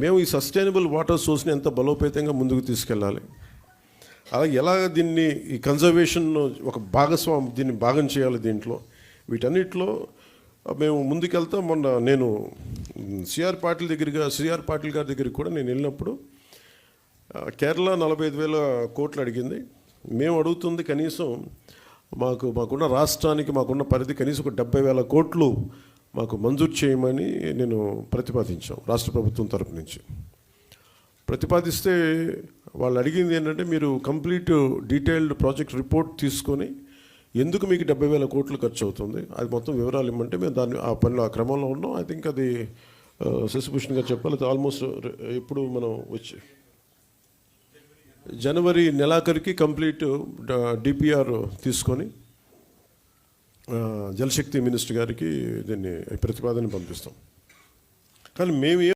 మేము ఈ sustainable water సోర్స్ని ఎంత బలోపేతంగా ముందుకు తీసుకెళ్ళాలి, అలాగే ఎలా దీన్ని ఈ కన్జర్వేషన్ ఒక దీన్ని భాగం చేయాలి దీంట్లో, వీటన్నిటిలో మేము ముందుకెళ్తాం. మొన్న నేను సిఆర్ పాటిల్ గారి దగ్గరికి కూడా నేను వెళ్ళినప్పుడు కేరళ 45,000 కోట్లు అడిగింది. మేము అడుగుతుంది కనీసం మాకున్న రాష్ట్రానికి మాకున్న పరిధి కనీసం ఒక 70,000 కోట్లు మాకు మంజూరు చేయమని నేను ప్రతిపాదించాం. రాష్ట్ర ప్రభుత్వం తరపు నుంచి ప్రతిపాదిస్తే వాళ్ళు అడిగింది ఏంటంటే, మీరు కంప్లీట్ డీటెయిల్డ్ ప్రాజెక్ట్ రిపోర్ట్ తీసుకొని ఎందుకు మీకు 70,000 కోట్లు ఖర్చు అవుతుంది అది మొత్తం వివరాలు ఇమ్మంటే మేము ఆ క్రమంలో ఉన్నాం. ఐ థింక్ అది శశిభూషణ్ గారు చెప్పాలి. అది ఆల్మోస్ట్ ఇప్పుడు మనం వచ్చి జనవరి నెలాఖరికి కంప్లీట్ డిపిఆర్ తీసుకొని జలశక్తి మినిస్టర్ గారికి దీన్ని ప్రతిపాదన పంపిస్తాం. కానీ మేము